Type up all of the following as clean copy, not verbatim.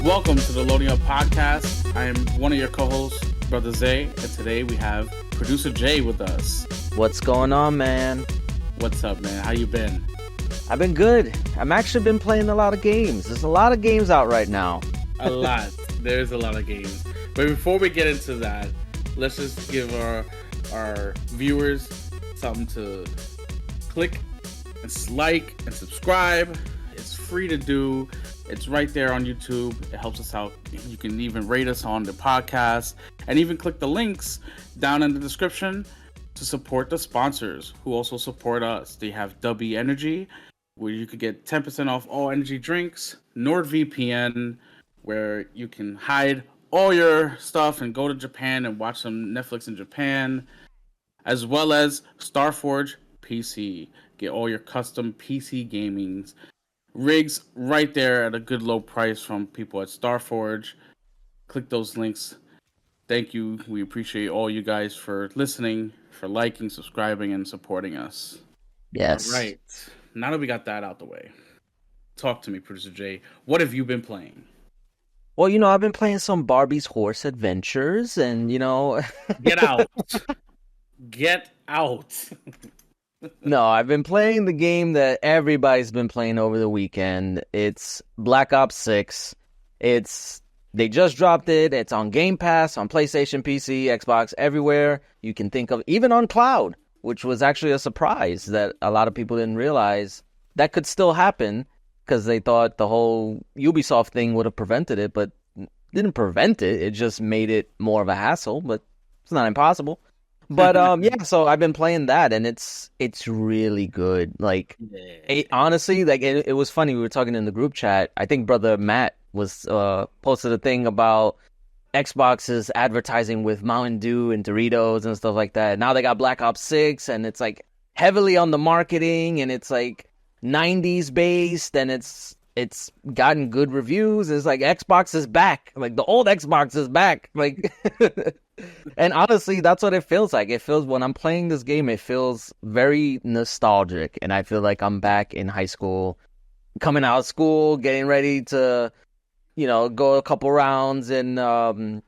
Welcome to the Loading Up Podcast. I am one of your co-hosts, Brother Zay, and today we have producer Jay with us. What's going on, man? What's up, man? How you been? I've been good. I've actually been playing a lot of games. There's a lot of games out right now. A lot. There's a lot of games. But before we get into that, let's just give our viewers something to click and like and subscribe. It's free to do. It's right there on YouTube. It helps us out. You can even rate us on the podcast and even click the links down in the description to support the sponsors who also support us. They have W Energy, where you could get 10% off all energy drinks, NordVPN, where you can hide all your stuff and go to Japan and watch some Netflix in Japan, as well as Starforge PC. Get all your custom PC gaming rigs right there at a good low price from people at Starforge. Click those links. Thank you. We appreciate all you guys for listening, for liking, subscribing, and supporting us. Yes. All right. Now that we got that out the way, talk to me, Producer Jay. What have you been playing? Well, I've been playing some Barbie's Horse Adventures, and, Get out. Get out. No, I've been playing the game that everybody's been playing over the weekend. It's Black Ops 6. They just dropped it. It's on Game Pass, on PlayStation, PC, Xbox, everywhere you can think of, even on cloud, which was actually a surprise that a lot of people didn't realize that could still happen because they thought the whole Ubisoft thing would have prevented it, but didn't prevent it. It just made it more of a hassle, but it's not impossible. But yeah, so I've been playing that, and it's really good. Like, honestly, like it was funny. We were talking in the group chat. I think Brother Matt was posted a thing about Xbox's advertising with Mountain Dew and Doritos and stuff like that. Now they got Black Ops 6, and it's like heavily on the marketing, and it's like 90s based, and it's gotten good reviews. It's like Xbox is back. Like the old Xbox is back. Like. And honestly, that's what it feels like. It feels, when I'm playing this game, it feels very nostalgic. And I feel like I'm back in high school, coming out of school, getting ready to, go a couple rounds in like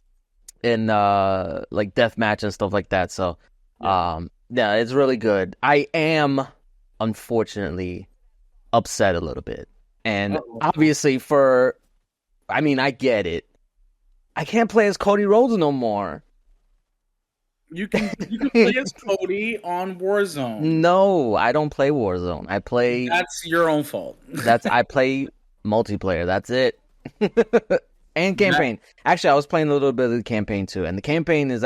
deathmatch and stuff like that. So, yeah, it's really good. I am, unfortunately, upset a little bit. And obviously I get it. I can't play as Cody Rhodes no more. You can play as Cody on Warzone. No, I don't play Warzone. I play. That's your own fault. I play multiplayer. That's it. And campaign. Actually, I was playing a little bit of the campaign too, and the campaign is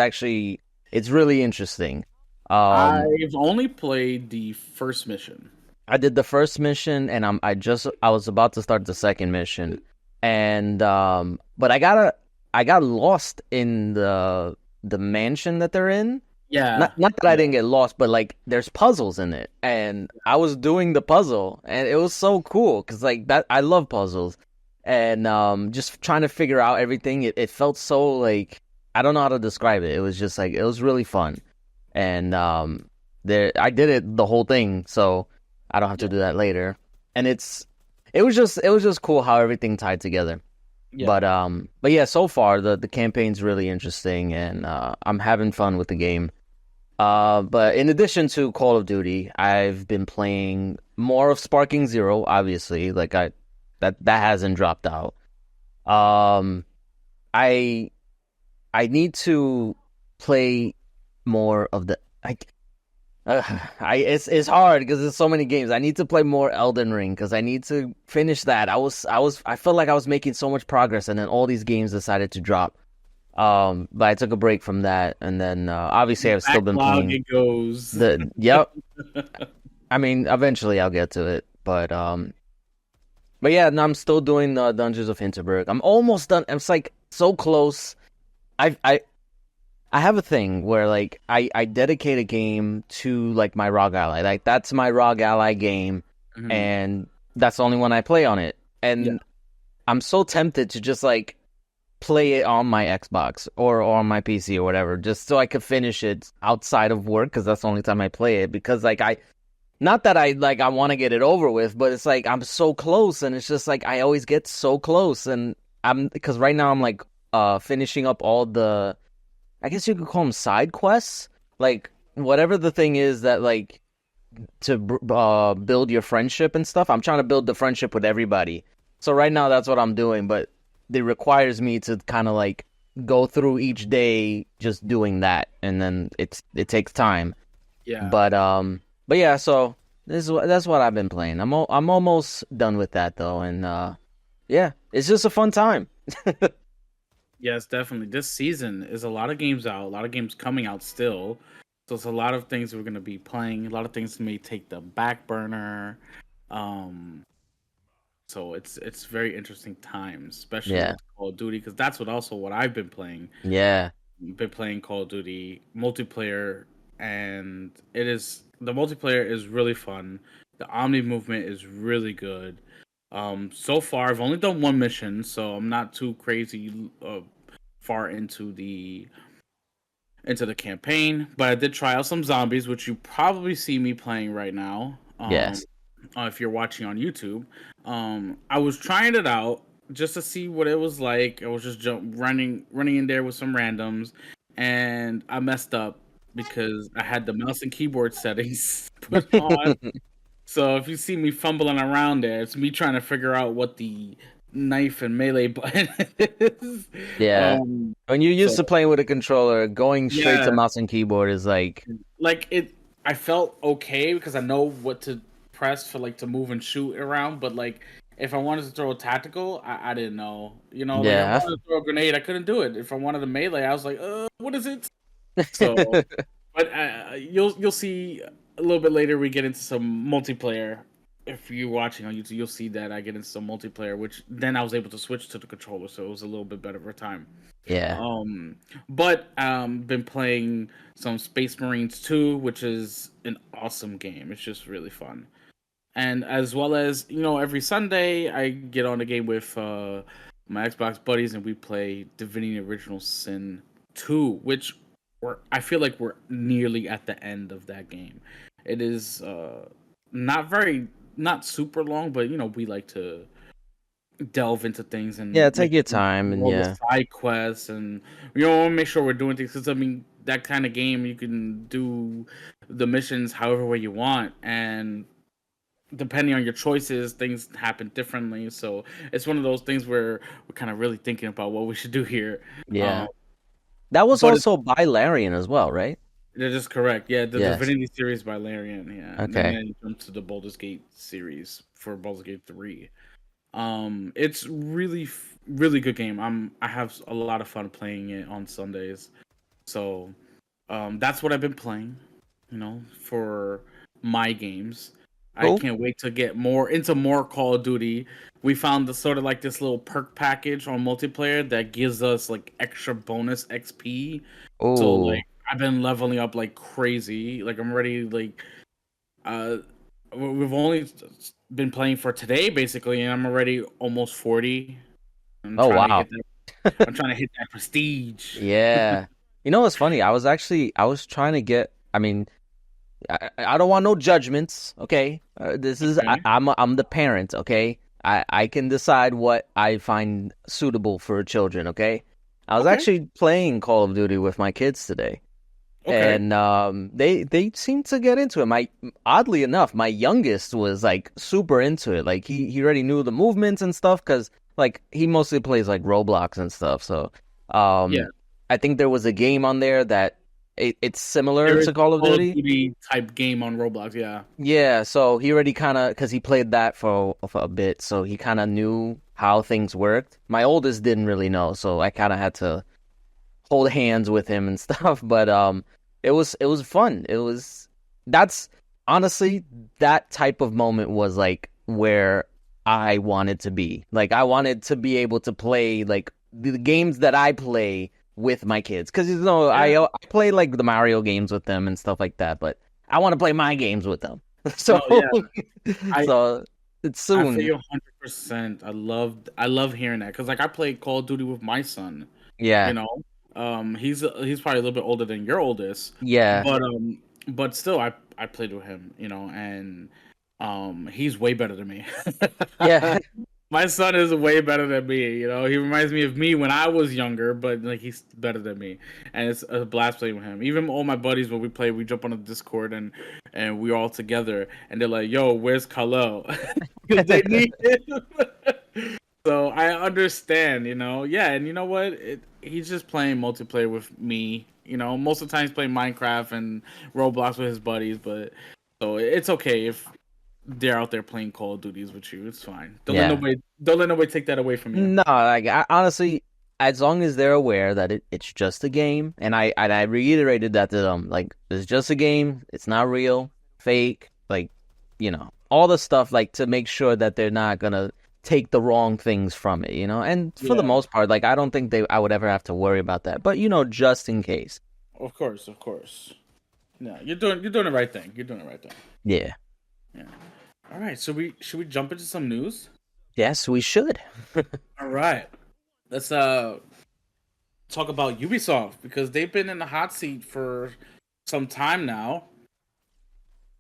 it's really interesting. I've only played the first mission. I did the first mission, and I was about to start the second mission, and but I got lost in the mansion that they're in. Yeah. Not that I didn't get lost, but like there's puzzles in it, and I was doing the puzzle, and it was so cool because like that, I love puzzles, and just trying to figure out everything. It felt so like, I don't know how to describe it. It was just like, it was really fun, and I did it the whole thing, so I don't have to do that later. And it was just cool how everything tied together. Yeah. But yeah, so far the campaign's really interesting, and I'm having fun with the game. But in addition to Call of Duty, I've been playing more of Sparking Zero, obviously. Like that hasn't dropped out. I need to play more of the it's hard because there's so many games. I need to play more Elden Ring because I need to finish that. I felt like I was making so much progress, and then all these games decided to drop. But I took a break from that, and then obviously I've still been playing. It goes. Yep. I mean, eventually I'll get to it, but yeah, no, I'm still doing the Dungeons of Hinterberg. I'm almost done. It's like so close. I have a thing where like I dedicate a game to like my ROG Ally. Like that's my ROG Ally game, and that's the only one I play on it. And I'm so tempted to just like play it on my Xbox or on my PC or whatever, just so I could finish it outside of work, because that's the only time I play it. Because like not that I want to get it over with, but it's like I'm so close, and it's just like I always get so close, and because right now I'm like finishing up all the, I guess you could call them side quests, like whatever the thing is that like to build your friendship and stuff. I'm trying to build the friendship with everybody. So right now that's what I'm doing, but it requires me to kind of like go through each day just doing that, and then it takes time. Yeah. But yeah, so that's what I've been playing. I'm almost done with that though, and yeah, it's just a fun time. Yes, definitely. This season is a lot of games out, a lot of games coming out still. So it's a lot of things we're gonna be playing. A lot of things may take the back burner. Um, so it's very interesting times, especially Yeah, with Call of Duty, because that's what I've been playing. yeah, Been playing Call of Duty multiplayer, and the multiplayer is really fun. The Omni movement is really good. So far I've only done one mission, so I'm not too crazy far into the campaign. But I did try out some zombies, which you probably see me playing right now. yes, If you're watching on YouTube, I was trying it out just to see what it was like. I was just running in there with some randoms, and I messed up because I had the mouse and keyboard settings put on. So if you see me fumbling around there, it's me trying to figure out what the knife and melee button is. yeah. When you're used So to playing with a controller, going straight to yeah, mouse and keyboard is like, like it. I felt okay because I know what to press for, like to move and shoot around. But like, if I wanted to throw a tactical, I didn't know. You know, like if I yeah. wanted to throw a grenade, I couldn't do it. If I wanted a melee, I was like, what is it? So, but you'll see a little bit later. We get into some multiplayer. If you're watching on YouTube, you'll see that I get into some multiplayer, which then I was able to switch to the controller, so it was a little bit better for time. Yeah. Um, but been playing some Space Marines 2, which is an awesome game. It's just really fun. And as well as, every Sunday I get on the game with my Xbox buddies and we play Divinity Original Sin 2, which I feel like we're nearly at the end of that game. It is not very not super long, but we like to delve into things Yeah, and take make your sure we time do and all the yeah. side quests, and want to make sure we're doing things, because I mean that kind of game you can do the missions however way you want, and depending on your choices things happen differently. So it's one of those things where we're kind of really thinking about what we should do here. Yeah. um That was but it's, also by Larian as well, right? that is correct, yeah, the Yes. Divinity series by Larian, yeah, and then Okay. you jump to the Baldur's Gate series for Baldur's Gate 3. It's really good game. I have a lot of fun playing it on Sundays. So, that's what I've been playing, for my games. I Cool. can't wait to get more Call of Duty. We found the sort of like this little perk package on multiplayer that gives us like extra bonus XP. So Oh. like I've been leveling up like crazy. Like I'm ready. Like uh, we've only been playing for today basically, and I'm already almost 40. I'm Oh trying to wow. hit that. I'm trying to hit that prestige. Yeah. You know what's funny? I was trying to get, I mean, I don't want no judgments, okay? This is Okay. I'm the parent, okay? I can decide what I find suitable for children, okay? I was Okay. actually playing Call of Duty with my kids today, Okay. and they seemed to get into it. My Oddly enough, my youngest was like super into it. Like he already knew the movements and stuff because like he mostly plays like Roblox and stuff. So Yeah. um I think there was a game on there that it's similar There is to Call of Call of Duty. Duty type game on Roblox. Yeah. Yeah, so he already kind of, because he played that for a bit, so he kind of knew how things worked. My oldest didn't really know, so I kind of had to hold hands with him and stuff. But it was fun. That's honestly, that type of moment was like where I wanted to be. Like I wanted to be able to play like the games that I play with my kids, because Yeah. I play like the Mario games with them and stuff like that, but I want to play my games with them. So No. Yeah. I so it's I soon. feel 100%. I love hearing that because like I played Call of Duty with my son. You Yeah. know, he's probably a little bit older than your oldest, Yeah. but still I played with him. And he's way better than me. Yeah. My son is way better than me. You know, he reminds me of me when I was younger, but like he's better than me, and it's a blast playing with him. Even all my buddies when we play, we jump on a Discord and we're all together, and they're like, "Yo, where's Khalil?" Because they need him. So I understand, you know. Yeah, and you know what? He's just playing multiplayer with me. You know, most of the time he's playing Minecraft and Roblox with his buddies, but so it's okay if they're out there playing Call of Duties with you. It's fine. Yeah. Don't let nobody take that away from you. No, like honestly, as long as they're aware that it's just a game, and I reiterated that to them, like it's just a game, it's not real, fake, like all the stuff, like to make sure that they're not gonna take the wrong things from it, And for the Yeah, most part, like I don't think I would ever have to worry about that, but just in case. of course, of course. No, you're doing the right thing. You're doing the right thing. Yeah. Yeah. All right. So we should we jump into some news? Yes, we should. All right. Let's talk about Ubisoft because they've been in the hot seat for some time now.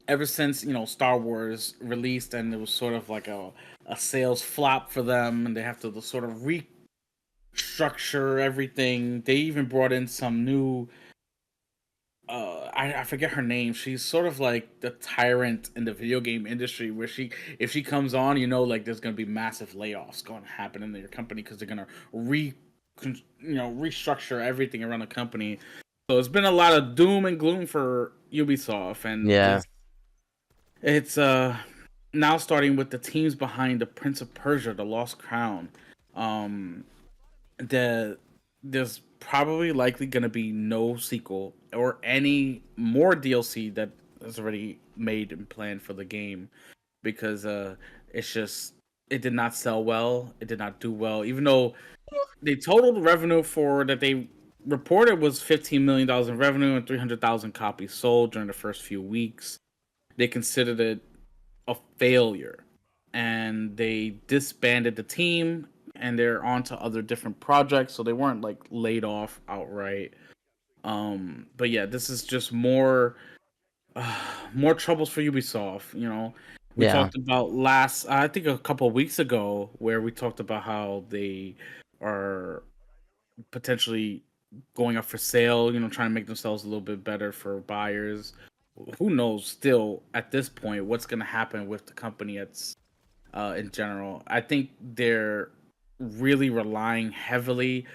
Ever since Star Wars released and it was sort of like a sales flop for them, and they have to sort of restructure everything. They even brought in some new. I forget her name. She's sort of like the tyrant in the video game industry, where if she comes on, like there's gonna be massive layoffs going to happen in your company because they're gonna restructure everything around the company. So it's been a lot of doom and gloom for Ubisoft, and Yeah. it's now starting with the teams behind the Prince of Persia: The Lost Crown. Um, there's probably likely going to be no sequel or any more DLC that is already made and planned for the game because it did not sell well. It did not do well, even though the total revenue for that they reported was $15 million in revenue and 300,000 copies sold during the first few weeks. They considered it a failure and they disbanded the team and they're on to other different projects, so they weren't like laid off outright. But yeah, this is just more troubles for Ubisoft. We Yeah. talked about I think a couple of weeks ago, where we talked about how they are potentially going up for sale. Trying to make themselves a little bit better for buyers. Who knows? Still, at this point, what's going to happen with the company? In general, I think they're really relying heavily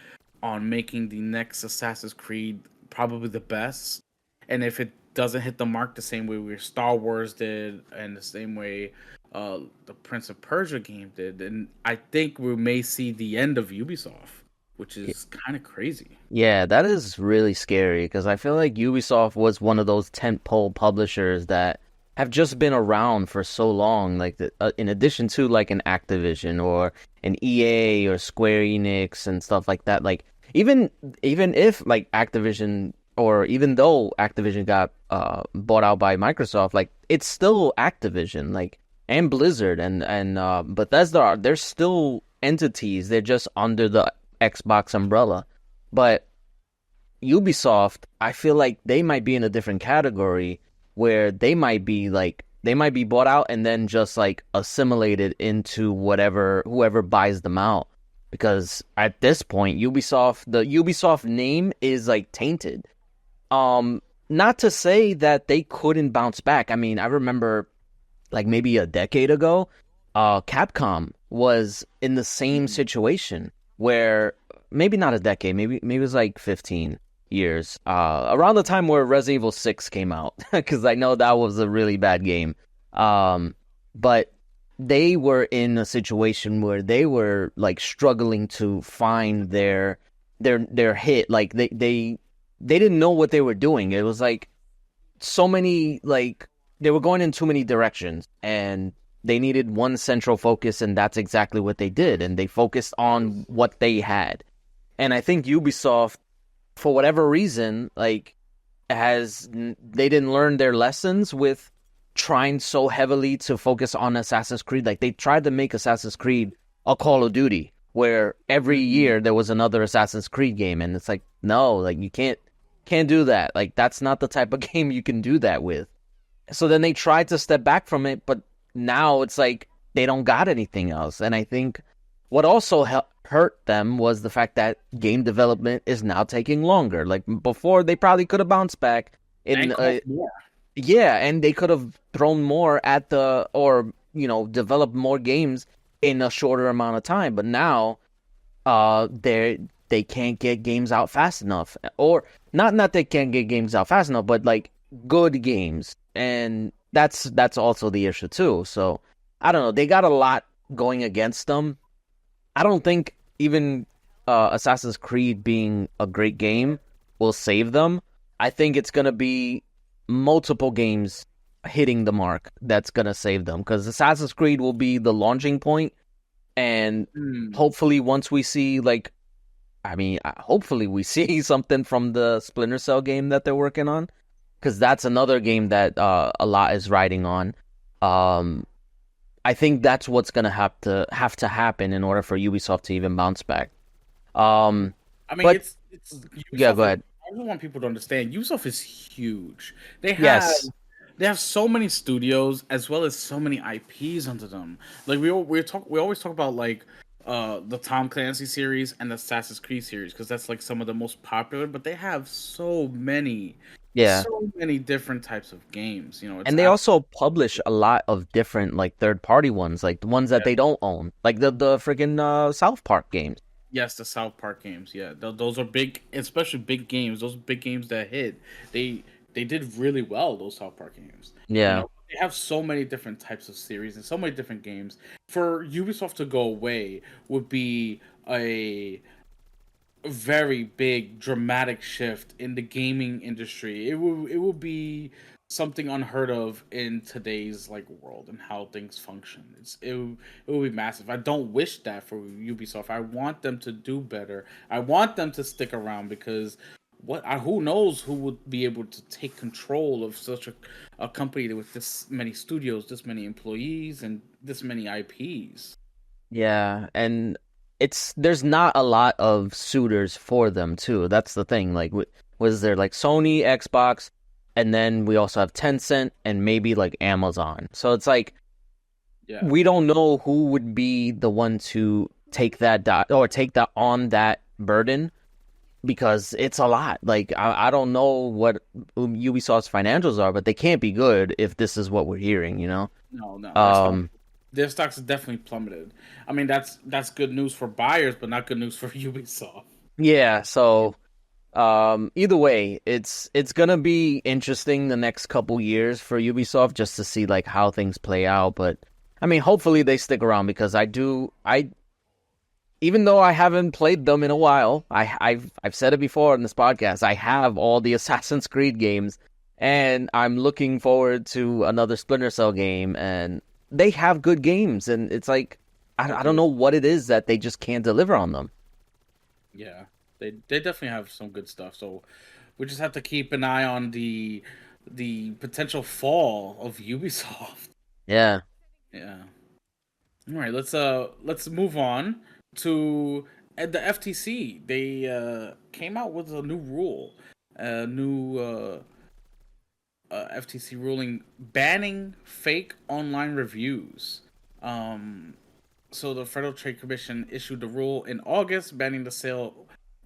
on making the next Assassin's Creed probably the best. And if it doesn't hit the mark the same way where Star Wars did and the same way the Prince of Persia game did, then I think we may see the end of Ubisoft, which is kind of crazy. Yeah, that is really scary because I feel like Ubisoft was one of those tentpole publishers that have just been around for so long. Like, in addition to like an Activision or an EA or Square Enix and stuff like that. Like, even if like Activision, or even though Activision got bought out by Microsoft, like it's still Activision, like, and Blizzard and Bethesda. They're still entities. They're just under the Xbox umbrella. But Ubisoft, I feel like they might be in a different category where they might be bought out and then just like assimilated into whoever buys them out. Because at this point, the Ubisoft name is like tainted. Not to say that they couldn't bounce back. I mean, I remember like maybe a decade ago, Capcom was in the same situation where maybe not a decade, maybe it was like 15 years, around the time where Resident Evil 6 came out, because I know that was a really bad game. But they were in a situation where they were like struggling to find their hit. Like they didn't know what they were doing. It was like so many, like they were going in too many directions, and they needed one central focus, and that's exactly what they did. And they focused on what they had. And I think Ubisoft, for whatever reason, like they didn't learn their lessons with trying so heavily to focus on Assassin's Creed. Like they tried to make Assassin's Creed a Call of Duty, where every year there was another Assassin's Creed game, and it's like, no, like you can't do that. Like that's not the type of game you can do that with. So then they tried to step back from it, but now it's like they don't got anything else. And I think what also hurt them was the fact that game development is now taking longer. Like before, they probably could have bounced back And in cost more. yeah, and they could have thrown more at the or developed more games in a shorter amount of time. But now, they can't get games out fast enough, or not they can't get games out fast enough, but like good games, and that's also the issue too. So I don't know. They got a lot going against them. I don't think even Assassin's Creed being a great game will save them. I think it's gonna be multiple games hitting the mark that's gonna save them because Assassin's Creed will be the launching point, and Hmm. hopefully once we see hopefully we see something from the Splinter Cell game that they're working on because that's another game that a lot is riding on. Um, I think that's what's gonna have to happen in order for Ubisoft to even bounce back. Um, I mean, but it's yeah, Ubisoft go is. ahead. I just want people to understand. Ubisoft is huge. They have Yes, they have so many studios as well as so many IPs under them. Like we always talk about like the Tom Clancy series and the Assassin's Creed series because that's like some of the most popular. But they have yeah, so many different types of games. You know, it's and they absolutely. also publish a lot of different like third party ones, like the ones that they don't own, like the freaking South Park games. Yes, the South Park games. Yeah, those are big, especially big games. Those big games that hit, they they did really well. Those South Park games. You Yeah, know, they have so many different types of series and so many different games. For Ubisoft to go away would be a very big dramatic shift in the gaming industry. It will be something unheard of in today's like world and how things function. It will be massive. I don't wish that for Ubisoft. I want them to do better. I want them to stick around because who knows who would be able to take control of such a company with this many studios, this many employees, and this many IPs. yeah, and there's not a lot of suitors for them too. That's the thing. Like, was there like Sony, Xbox, and then we also have Tencent and maybe like Amazon. So it's like Yeah. we don't know who would be the one to take or take that on that burden because it's a lot. Like I don't know what Ubisoft's financials are, but they can't be good if this is what we're hearing, you know? No, no, Um, their stocks have definitely plummeted. I mean, that's good news for buyers, but not good news for Ubisoft. yeah, so either way, it's gonna be interesting the next couple years for Ubisoft just to see like how things play out, but I mean, hopefully they stick around because I even though I haven't played them in a while, I've said it before in this podcast. I have all the Assassin's Creed games, and I'm looking forward to another Splinter Cell game. And they have good games, and it's like They I don't do. know what it is that they just can't deliver on them. Yeah, they definitely have some good stuff. So we just have to keep an eye on the potential fall of Ubisoft. Yeah, Yeah. All right, let's move on to the FTC. They came out with a new rule, a new FTC ruling banning fake online reviews. Um, so the Federal Trade Commission issued a rule in August banning the sale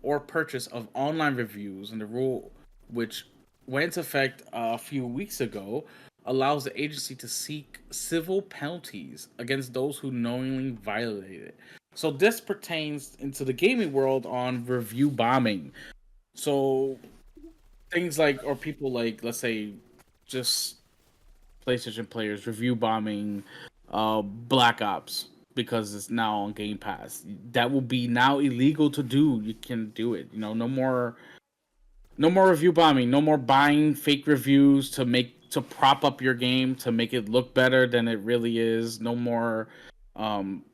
or purchase of online reviews, and the rule, which went into effect a few weeks ago, allows the agency to seek civil penalties against those who knowingly violate it. So this pertains into the gaming world on review bombing. So things like, or people like, let's say, just PlayStation players review bombing Black Ops because it's now on Game Pass. That will be now illegal to do. You can do it. You know, no more review bombing, no more buying fake reviews to prop up your game to make it look better than it really is. No more um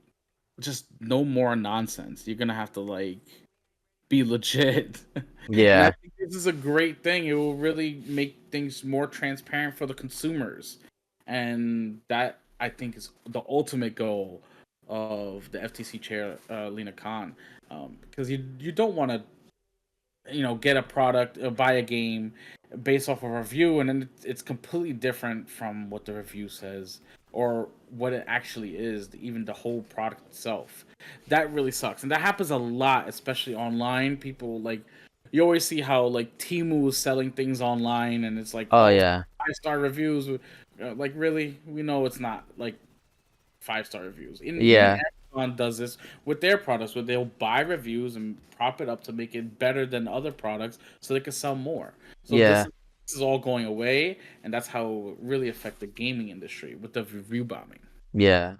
just no more nonsense. You're going to have to like be legit. And I yeah, think this is a great thing. It will really make things more transparent for the consumers. And that I think is the ultimate goal of the FTC chair, Lena Khan, because you don't want to get a product, buy a game based off of a review, and then it's completely different from what the review says, or what it actually is, even the whole product itself. That really sucks, and that happens a lot, especially online. People like you always see how like Temu is selling things online, and it's like, Oh oh, yeah. 5-star reviews. Like really, we know it's not like 5-star reviews. And even Yeah. Amazon does this with their products, where they'll buy reviews and prop it up to make it better than other products, so they can sell more. So Yeah. this is all going away, and that's how it really affect the gaming industry with the review bombing. Yeah.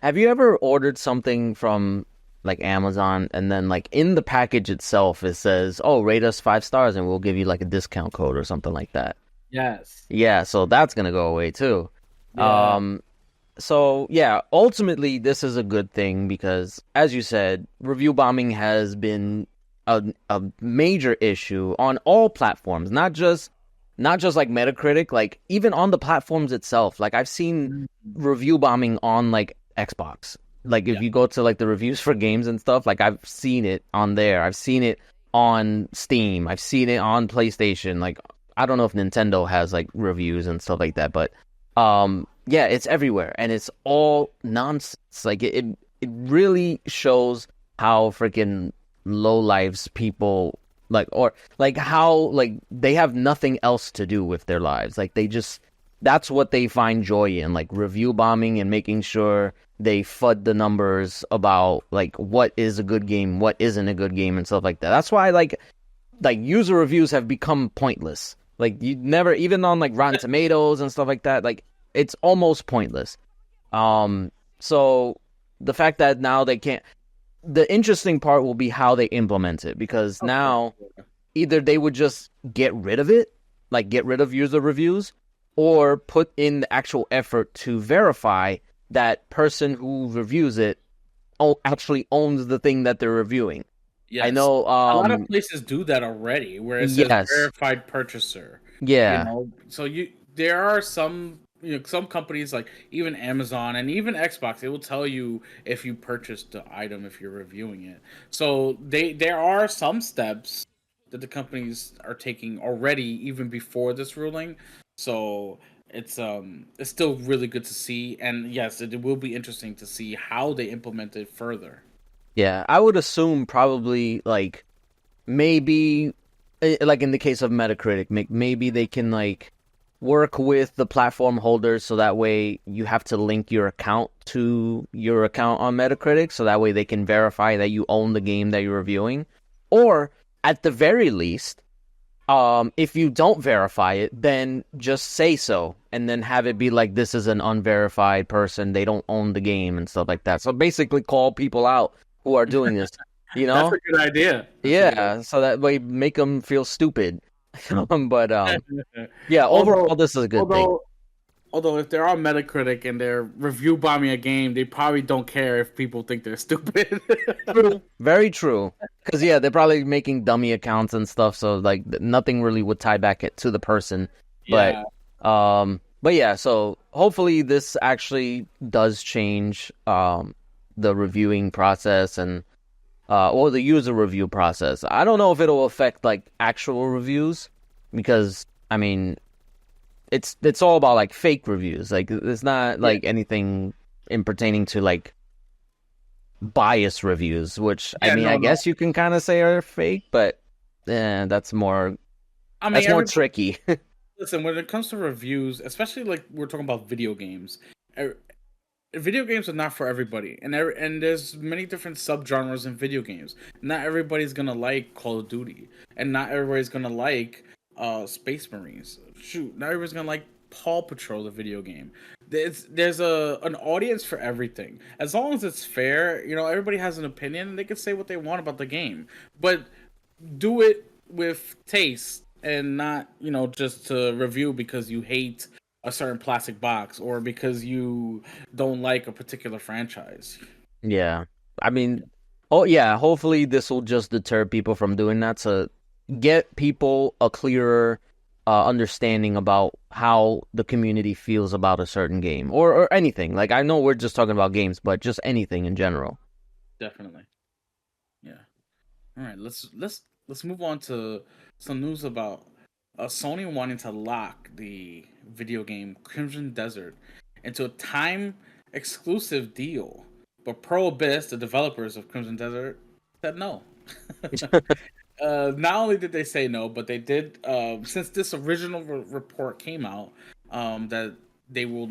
Have you ever ordered something from like Amazon and then like in the package itself it says, "Oh, rate us 5 stars and we'll give you like a discount code or something like that." Yes. Yeah, so that's gonna go away too. Yeah. Um, so yeah, ultimately this is a good thing because as you said, review bombing has been a major issue on all platforms, not just like Metacritic, like even on the platforms itself. Like I've seen Mhm. review bombing on like Xbox. Like if Yeah. you go to like the reviews for games and stuff, like I've seen it on there. I've seen it on Steam. I've seen it on PlayStation. Like I don't know if Nintendo has like reviews and stuff like that, but yeah, it's everywhere and it's all nonsense. Like it really shows how freaking low lives people like or like how like they have nothing else to do with their lives. Like they just that's what they find joy in, like review bombing and making sure they FUD the numbers about like what is a good game, what isn't a good game and stuff like that. That's why like user reviews have become pointless. Like you never even on like Rotten Tomatoes and stuff like that, like it's almost pointless. Um so the fact that now they can't the interesting part will be how they implement it because Of course. now either they would just get rid of it, like get rid of user reviews, or put in the actual effort to verify that person who reviews it actually owns the thing that they're reviewing. I Yes. know, A lot of places do that already, where it says yes, verified purchaser. yeah, So there are some some companies like even Amazon and even Xbox, it will tell you if you purchased the item if you're reviewing it. So there are some steps that the companies are taking already even before this ruling. So it's still really good to see, and yes, it will be interesting to see how they implement it further. yeah. I would assume probably like maybe like in the case of Metacritic, maybe they can like work with the platform holders so that way you have to link your account to your account on Metacritic so that way they can verify that you own the game that you're reviewing. Or at the very least, if you don't verify it, then just say so and then have it be like this is an unverified person, they don't own the game and stuff like that. So basically call people out who are doing this, you That's know? a good idea. That's a good Yeah, so that way make them feel stupid. But idea. yeah, although overall this is a good thing. although Although if they're on Metacritic and they're review bombing a game, they probably don't care if people think they're stupid. True. Very true. Because yeah, they're probably making dummy accounts and stuff, so like nothing really would tie back it to the person. But Yeah, but yeah, so hopefully this actually does change the reviewing process and or the user review process. I don't know if it'll affect like actual reviews because I mean it's all about like fake reviews. Like it's not yeah, like anything in pertaining to like bias reviews, which I yeah. mean No, I no. guess you can kind of say are fake, but I mean, that's more everybody. tricky. Listen, when it comes to reviews, especially like we're talking about video games, er, video games are not for everybody, and there's many different subgenres in video games. Not everybody's gonna like Call of Duty, and not everybody's gonna like Space Marines. Shoot, not everybody's gonna like Paw Patrol, the video game. There's an audience for everything. As long as it's fair, everybody has an opinion and they can say what they want about the game, but do it with taste and not just to review because you hate a certain plastic box or because you don't like a particular franchise. Yeah. I mean, oh yeah, hopefully this will just deter people from doing that to get people a clearer understanding about how the community feels about a certain game or anything. Like I know we're just talking about games, but just anything in general. Definitely. Yeah. All right, let's move on to some news about Sony wanting to lock the video game Crimson Desert into a time exclusive deal. But Pro Abyss, the developers of Crimson Desert, said no. Not only did they say no, but they did, since this original report came out, that they will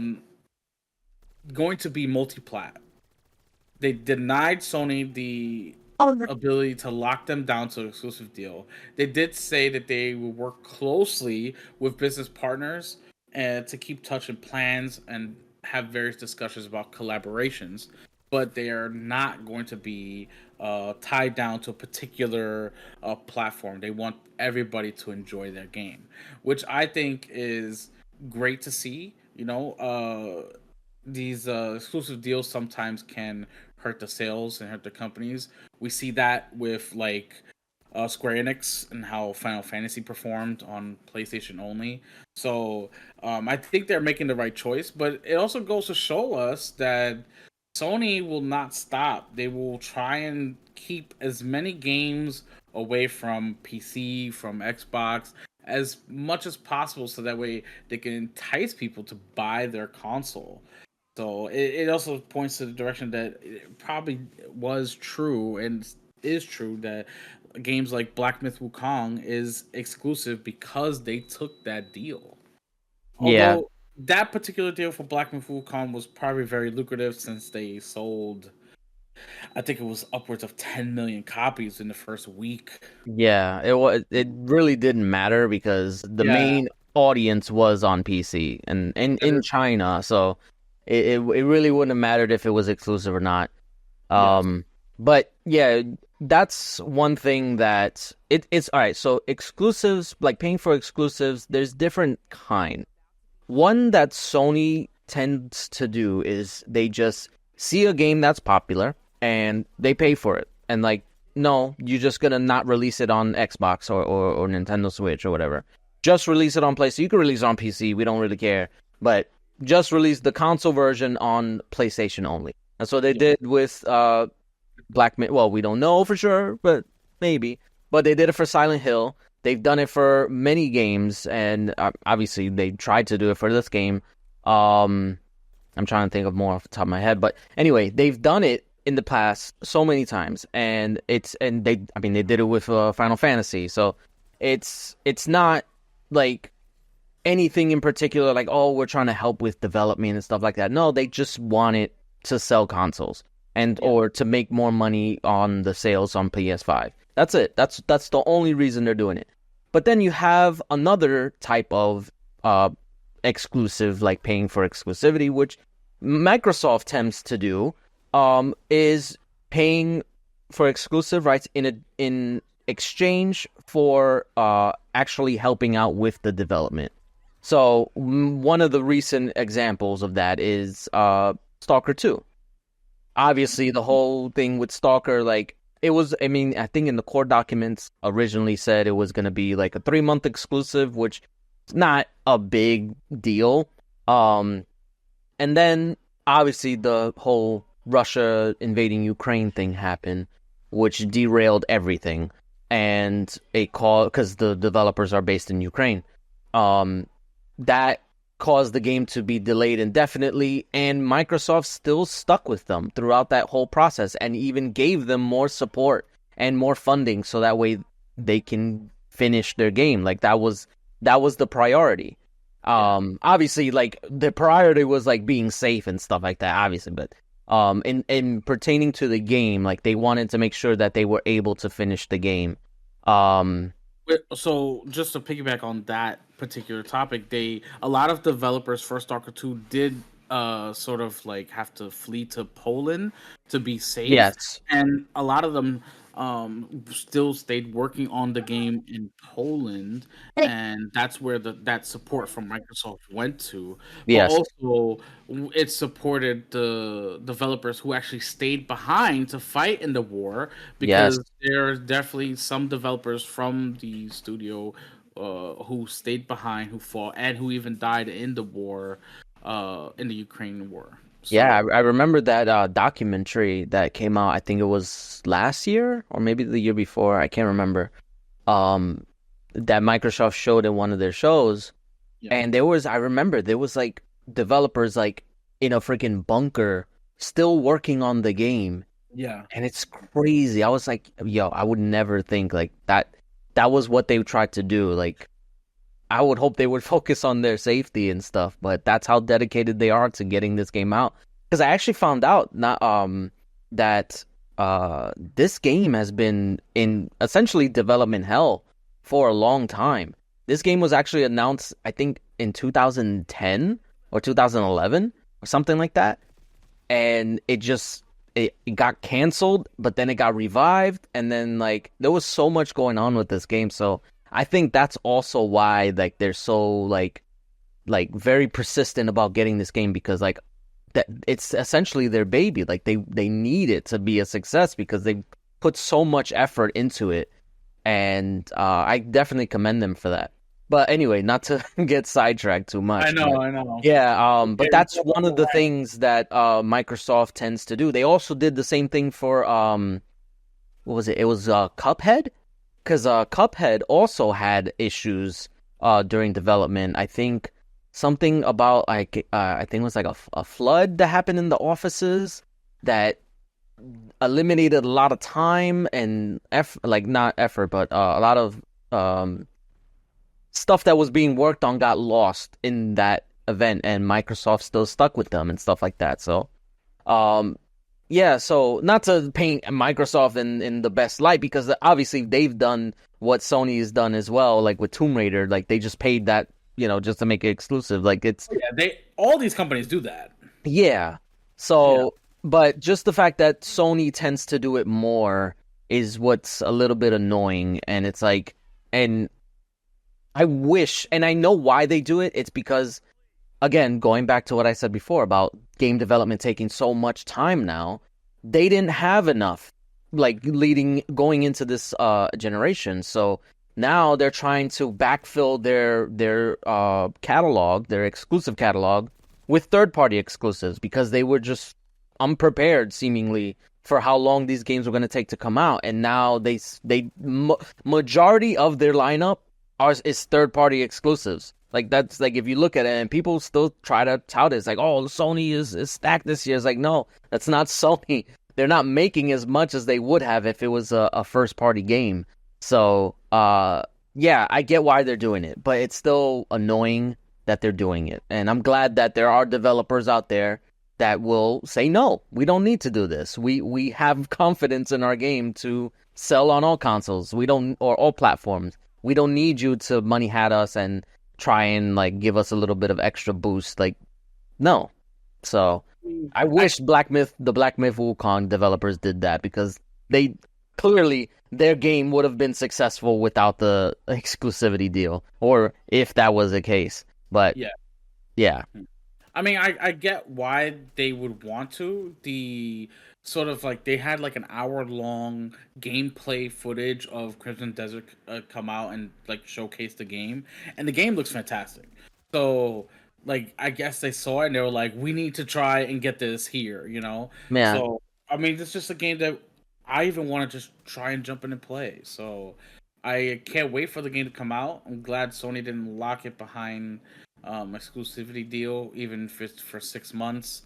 going to be multi-plat. They denied Sony the ability to lock them down to an exclusive deal. They did say that they will work closely with business partners and to keep touch in plans and have various discussions about collaborations, but they are not going to be tied down to a particular platform. They want everybody to enjoy their game, which I think is great to see. These exclusive deals sometimes can hurt the sales and hurt the companies. We see that with like Square Enix and how Final Fantasy performed on PlayStation only. So I think they're making the right choice, but it also goes to show us that Sony will not stop. They will try and keep as many games away from PC, from Xbox, as much as possible, so that way they can entice people to buy their console. So it also points to the direction that it probably was true and is true that games like Black Myth Wukong is exclusive because they took that deal. Yeah, Although that particular deal for Black Myth Wukong was probably very lucrative since they sold, I think it was upwards of 10 million copies in the first week. yeah. It really didn't matter because the Yeah, main audience was on PC and that in is, China, so it really wouldn't have mattered if it was exclusive or not. yes, But yeah, that's one thing that it's all right. So exclusives, like paying for exclusives, there's different kind. One that Sony tends to do is they just see a game that's popular and they pay for it. And like, no, you're just gonna not release it on Xbox or Nintendo Switch or whatever. Just release it on PlayStation. You can release it on PC. We don't really care. But just release the console version on PlayStation only. That's what they yeah, did with Black Myth. Well, we don't know for sure, but maybe. But they did it for Silent Hill. They've done it for many games, and obviously they tried to do it for this game. Um, I'm trying to think of more off the top of my head, but anyway, they've done it in the past so many times, and I mean, they did it with Final Fantasy, so it's not like anything in particular, like, oh, we're trying to help with development and stuff like that. No, they just want it to sell consoles and yeah, or to make more money on the sales on PS5. That's it. That's the only reason they're doing it. But then you have another type of exclusive, like paying for exclusivity, which Microsoft tends to do, is paying for exclusive rights in exchange for actually helping out with the development. So one of the recent examples of that is Stalker 2. Obviously, the whole thing with Stalker, like, it was, I mean, I think in the core documents originally said it was going to be like a 3-month exclusive, which is not a big deal. And then obviously the whole Russia invading Ukraine thing happened, which derailed everything. And it caused, because the developers are based in Ukraine, that caused the game to be delayed indefinitely, and Microsoft still stuck with them throughout that whole process and even gave them more support and more funding so that way they can finish their game. Like that was the priority. yeah. Obviously, like the priority was like being safe and stuff like that, obviously, but in pertaining to the game, like they wanted to make sure that they were able to finish the game. So just to piggyback on that particular topic, a lot of developers for Stalker 2 did sort of like have to flee to Poland to be safe, Yes. and a lot of them still stayed working on the game in Poland, and that's where that support from Microsoft went to. But Yes. also it supported the developers who actually stayed behind to fight in the war, Yes. because there are definitely some developers from the studio who stayed behind, who fought, and who even died in the war, in the Ukraine war. Yeah, So I remember that documentary that came out. I think it was last year or maybe the year before. I can't remember. That Microsoft showed in one of their shows, yeah, and I remember there was like developers like in a freaking bunker, still working on the game. Yeah. And it's crazy. I was like, yo, I would never think like that. That was what they tried to do. Like, I would hope they would focus on their safety and stuff, but that's how dedicated they are to getting this game out. Because I actually found out not that this game has been in essentially development hell for a long time. This game was actually announced, I think, in 2010 or 2011 or something like that, and it got canceled, but then it got revived, and then like there was so much going on with this game, so I think that's also why like they're so like very persistent about getting this game because like that it's essentially their baby. Like they need it to be a success because they put so much effort into it, and I definitely commend them for that. But anyway, not to get sidetracked too I much, know, but I know. yeah, but Okay, that's one of the things that Microsoft tends to do. They also did the same thing for what was it? It was Cuphead, because Cuphead also had issues during development. I think something about like I think it was like a flood that happened in the offices that eliminated a lot of time and like not effort, but a lot of stuff that was being worked on got lost in that event, and Microsoft still stuck with them and stuff like that. So, um, yeah. So not to paint Microsoft in the best light because obviously they've done what Sony has done as well, like with Tomb Raider. Like they just paid that, just to make it exclusive. Like it's Yeah, they all these companies do that. yeah. Yeah. So, but just the fact that Sony tends to do it more is what's a little bit annoying, and it's like, and I wish, and I know why they do it. It's because, again, going back to what I said before about game development taking so much time now, they didn't have enough, like going into this generation. So now they're trying to backfill their catalog, their exclusive catalog, with third-party exclusives because they were just unprepared, seemingly, for how long these games were going to take to come out, and now majority of their lineup is third party exclusives. Like that's like if you look at it and people still try to tout it, it's like, oh, Sony is stacked this year. It's like, no, that's not Sony. They're not making as much as they would have if it was a first party game. So yeah, I get why they're doing it, but it's still annoying that they're doing it. And I'm glad that there are developers out there that will say, no, we don't need to do this. We have confidence in our game to sell on all consoles. We don't, or all platforms. We don't need you to money hat us and try and like give us a little bit of extra boost. Like, no. So I wish the Black Myth Wukong developers did that because they clearly their game would have been successful without the exclusivity deal, or if that was the case. But yeah. I mean, I get why they would want to. The sort of like they had like an hour-long gameplay footage of Crimson Desert come out and like showcase the game, and the game looks fantastic. So like I guess they saw it and they were like, we need to try and get this here, you know. Yeah. So I mean, it's just a game that I even want to just try and jump in and play. So I can't wait for the game to come out. I'm glad Sony didn't lock it behind exclusivity deal, even if it's for 6 months.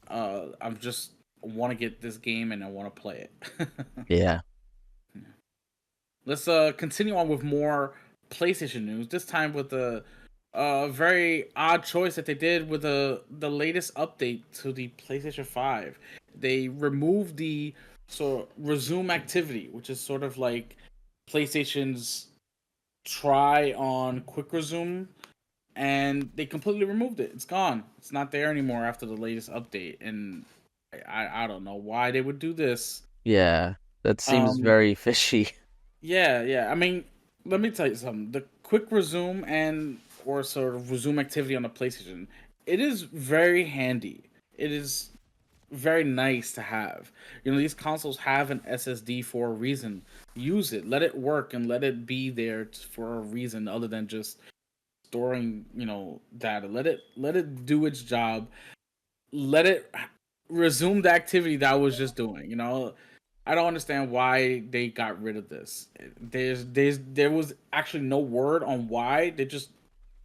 I'm just want to get this game and I want to play it. Yeah. Let's continue on with more PlayStation news. This time with a very odd choice that they did with the latest update to the PlayStation 5. They removed the resume activity, which is sort of like PlayStation's try on quick resume, and they completely removed it. It's gone. It's not there anymore after the latest update, and I don't know why they would do this. Yeah. That seems very fishy. Yeah. I mean, let me tell you something. The quick resume and or sort of resume activity on the PlayStation, it is very handy. It is very nice to have. You know, these consoles have an SSD for a reason. Use it. Let it work and let it be there for a reason other than just storing, data. Let it do its job. Let it resume the activity that I was just doing. I don't understand why they got rid of this. There was actually no word on why they just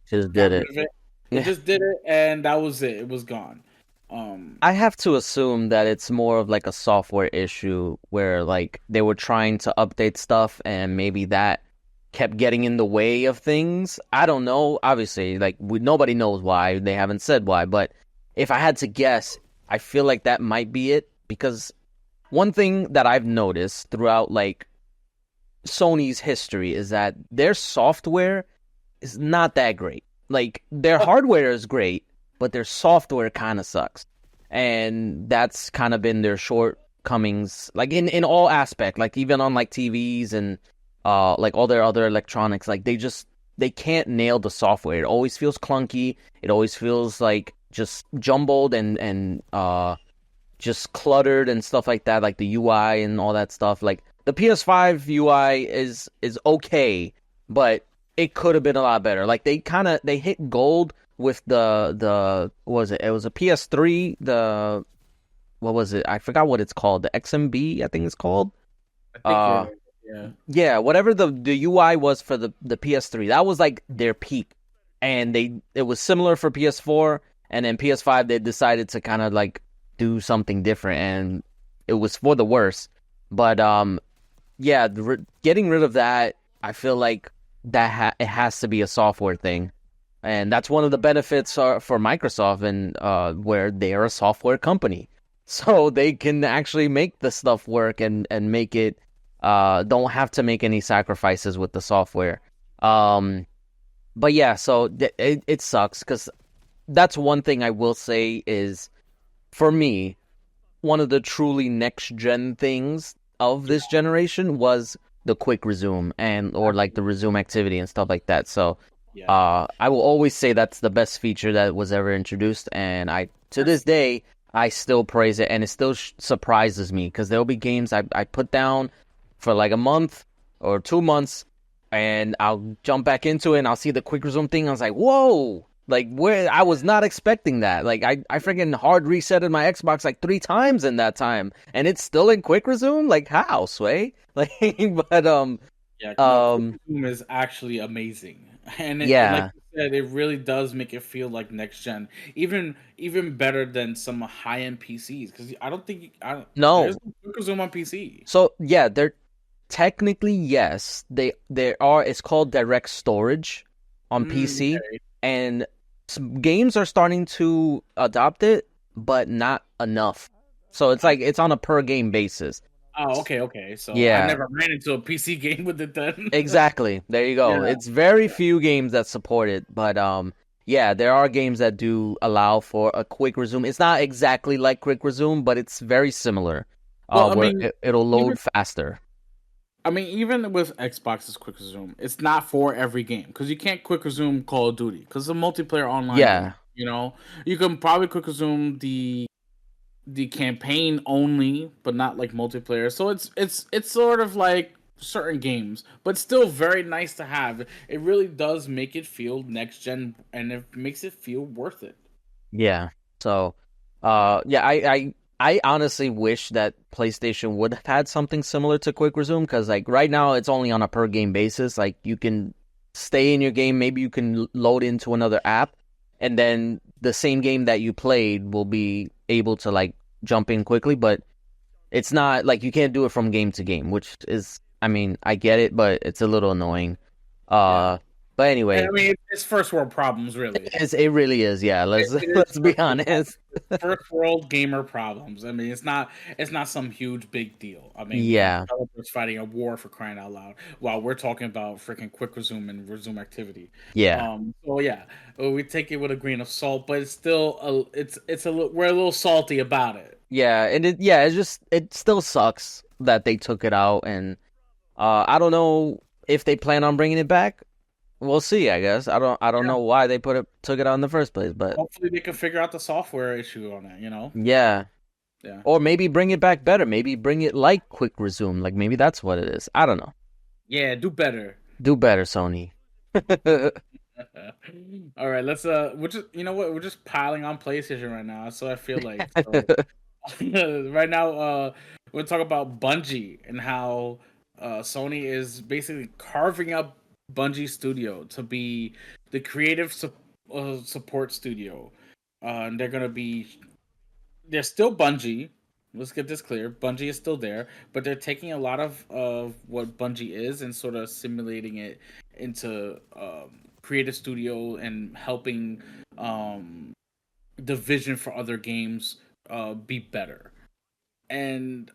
Just got did rid it. of it. They just did it, and that was it. It was gone. I have to assume that it's more of like a software issue where like they were trying to update stuff and maybe that kept getting in the way of things. I don't know. Obviously, like nobody knows why. They haven't said why, but if I had to guess, I feel like that might be it because one thing that I've noticed throughout like Sony's history is that their software is not that great. Like their hardware is great, but their software kind of sucks. And that's kind of been their shortcomings like in all aspect, like even on like TVs and like all their other electronics, like they can't nail the software. It always feels clunky. It always feels like just jumbled and just cluttered and stuff like that, like the UI and all that stuff. Like the PS5 UI is okay, but it could have been a lot better. Like they hit gold with the what was it? It was a PS3, the what was it? I forgot what it's called. The XMB, I think it's called. I think Uh yeah. yeah, whatever the UI was for the PS3. That was like their peak. And it was similar for PS4 and then PS5 they decided to kind of like do something different and it was for the worse. But yeah, getting rid of that, I feel like it has to be a software thing, and that's one of the benefits for Microsoft and where they are a software company, so they can actually make the stuff work and make it don't have to make any sacrifices with the software. Um, but yeah, so it sucks because that's one thing I will say is for me one of the truly next gen things of this generation was the quick resume and or like the resume activity and stuff like that. So Yeah. I will always say that's the best feature that was ever introduced, and I to this day I still praise it, and it still surprises me because there'll be games I put down for like a month or 2 months, and I'll jump back into it and I'll see the quick resume thing. I was like, whoa! Like where I was not expecting that. Like I freaking hard resetted my Xbox like 3 times in that time, and it's still in quick resume. Like how, Sway? Like, but Yeah, no, Quick um, Resume is actually amazing, and like yeah, you said, it really does make it feel like next gen, even better than some high end PCs. Because I don't think there's no. no Quick Resume on PC. So yeah, they're technically yes. They are. It's called direct storage on PC, Okay. and games are starting to adopt it, but not enough. So it's I, like it's on a per game basis. oh, okay. So I Yeah, never ran into a PC game with it then. exactly. There you go. Yeah. It's very few games that support it, but yeah, there are games that do allow for a quick resume. It's not exactly like quick resume, but it's very similar. Well, I Where mean, it'll even load faster. even with Xbox's Quick Resume, it's not for every game because you can't Quick Resume Call of Duty because it's a multiplayer online game. Yeah. You know, you can probably Quick Resume the campaign only, but not like multiplayer. So it's sort of like certain games, but still very nice to have. It really does make it feel next gen, and it makes it feel worth it. Yeah. So, Yeah. yeah, I honestly wish that PlayStation would have had something similar to Quick Resume because, like, right now it's only on a per game basis. Like, you can stay in your game, maybe you can load into another app, and then the same game that you played will be able to like jump in quickly. But it's not like you can't do it from game to game, which is, I mean, I get it, but it's a little annoying. Yeah. Uh, but I anyway, mean, it's first world problems, really. it really is. Yeah, let's It is let's be first world honest. first world gamer problems. I mean, it's not some huge big deal. I mean, we have Yeah. developers fighting a war for crying out loud while we're talking about freaking quick resume and resume activity. Yeah, So yeah, we take it with a grain of salt, but it's still we're a little salty about it. yeah, and it still sucks that they took it out, and I don't know if they plan on bringing it back. We'll see, I guess. I don't Yeah. know why they took it out in the first place, but Hopefully they can figure out the software issue on it. yeah, Yeah. or maybe bring it back better. Maybe bring it like quick resume. Like maybe that's what it is. I don't know. Yeah, do better. Do better, Sony. All right, let's we're just we're just piling on PlayStation right now. So I feel like so right now we're talking about Bungie and how Sony is basically carving up Bungie Studio to be the creative support studio. And they're gonna be they're still Bungie. Let's get this clear. Bungie is still there, but they're taking a lot of what Bungie is and sort of simulating it into creative studio and helping um, the vision for other games be better. And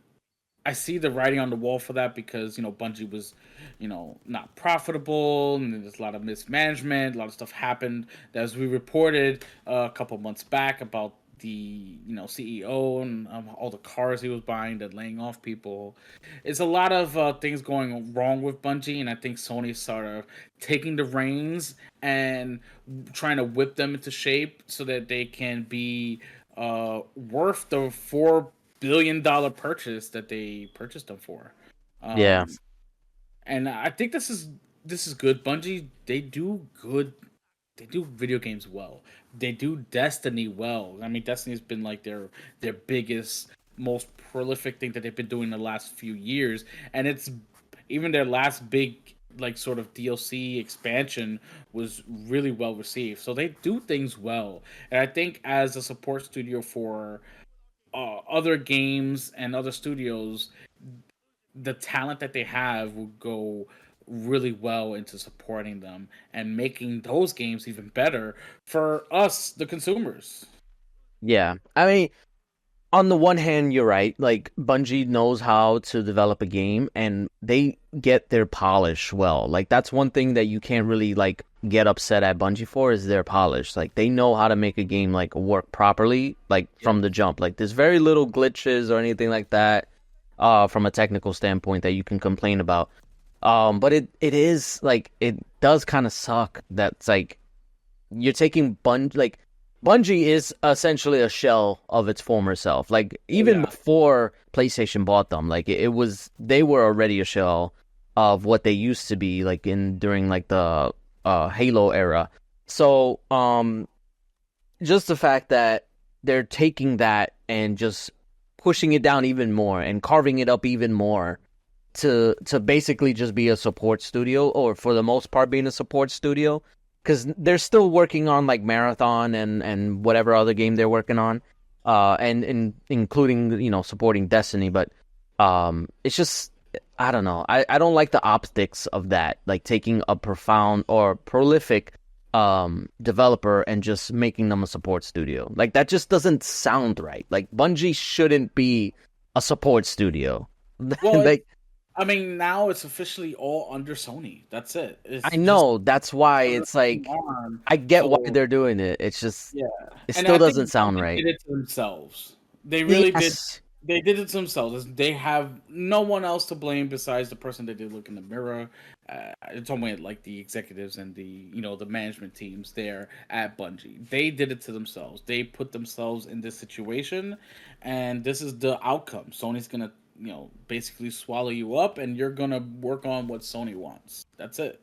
I see the writing on the wall for that because Bungie was, not profitable, and there's a lot of mismanagement. A lot of stuff happened, as we reported a couple months back about the CEO and all the cars he was buying, that laying off people. It's a lot of things going wrong with Bungie, and I think Sony's sort of taking the reins and trying to whip them into shape so that they can be worth the $4 billion purchase that they purchased them for. Yeah. And I think this is good. Bungie, they do good. They do video games well. They do Destiny well. I mean, Destiny's been like their biggest, most prolific thing that they've been doing the last few years, and it's even their last big like sort of DLC expansion was really well received. So they do things well, and I think as a support studio for other games and other studios, the talent that they have will go really well into supporting them and making those games even better for us, the consumers. Yeah. I mean, on the one hand, you're right. Like, Bungie knows how to develop a game and they get their polish well. Like, that's one thing that you can't really, like, get upset at Bungie for is their polish. Like, they know how to make a game, like, work properly, like, from the jump. Like, there's very little glitches or anything like that from a technical standpoint that you can complain about. But it is, like, it does kind of suck that's, like, you're taking Bungie is essentially a shell of its former self. Like, even before PlayStation bought them, like they were already a shell of what they used to be, like during like the Halo era. So just the fact that they're taking that and just pushing it down even more and carving it up even more to basically just be a support studio, or for the most part being a support studio, because they're still working on like Marathon and whatever other game they're working on, and including supporting Destiny. But it's just, I don't know. I don't like the optics of that, like taking a profound or prolific developer and just making them a support studio. Like, that just doesn't sound right. Like, Bungie shouldn't be a support studio. Well, Like, I mean, now it's officially all under Sony. That's it. I It's just know, that's why it's like, on. I get why So they're doing it. It's just, yeah, it and still I think doesn't sound Bungie right. did it to themselves. They really did. Yes. They did it to themselves. They have no one else to blame besides the person that did look in the mirror. It's only like the executives and the management teams there at Bungie. They did it to themselves. They put themselves in this situation, and this is the outcome. Sony's gonna basically swallow you up, and you're gonna work on what Sony wants. That's it.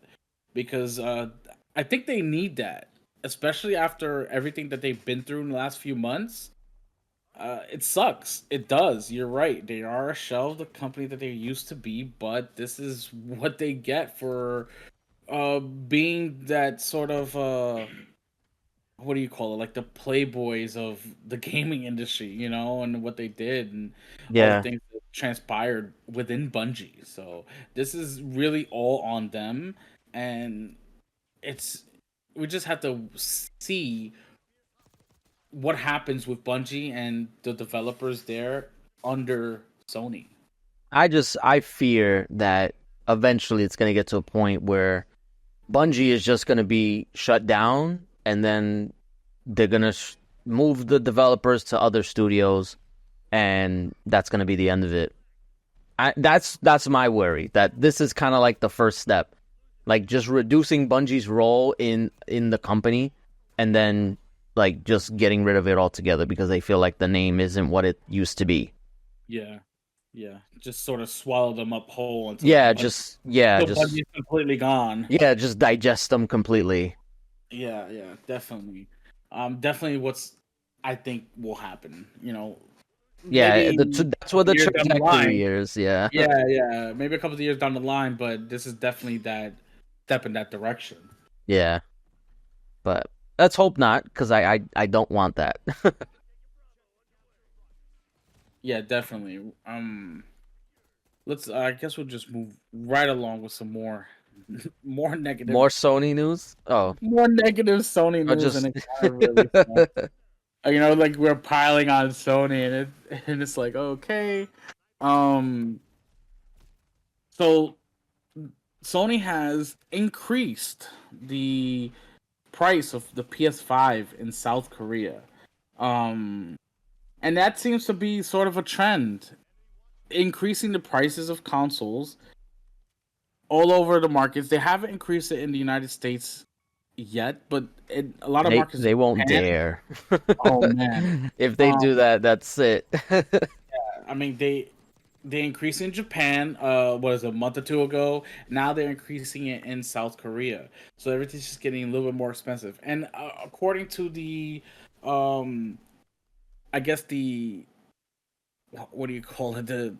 Because I think they need that, especially after everything that they've been through in the last few months. It sucks. It does. You're right. They are a shell of the company that they used to be, but this is what they get for being that sort of what do you call it? Like the playboys of the gaming industry, and what they did and all the Yeah. things that transpired within Bungie. So this is really all on them, and it's we just have to see what happens with Bungie and the developers there under Sony. I fear that eventually it's going to get to a point where Bungie is just going to be shut down, and then they're going to move the developers to other studios, and that's going to be the end of it. That's my worry, that this is kind of like the first step, like just reducing Bungie's role in the company, and then like just getting rid of it altogether because they feel like the name isn't what it used to be. Yeah, yeah, just sort of swallow them up whole until Just Bungie's completely gone. just digest them completely. Yeah, yeah, definitely. Definitely what's I think will happen. Yeah, Maybe that's what the years down the trajectory line. is. Yeah, Yeah, maybe a couple of years down the line, but this is definitely that step in that direction. yeah, but let's hope not, because I don't want that. Yeah, definitely. Let's. I guess we'll just move right along with some more, more negative, More Sony news? Oh, more negative Sony or news, and just it kind of really sucks. Like we're piling on Sony, and it's like okay, um, so Sony has increased the price of the PS5 in South Korea, um, and that seems to be sort of a trend, increasing the prices of consoles all over the markets. They haven't increased it in the United States yet, but a lot of markets. they won't Japan, dare. oh man, If they do um, that, that's it. I mean they increased in Japan. Was a month or two ago. Now they're increasing it in South Korea. So everything's just getting a little bit more expensive. And according to the, um, I guess the what do you call it? The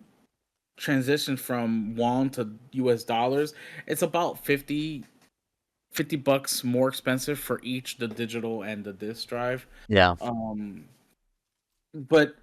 transition from won to U.S. dollars. It's about 50 bucks more expensive for each the digital and the disk drive. Yeah. Um, but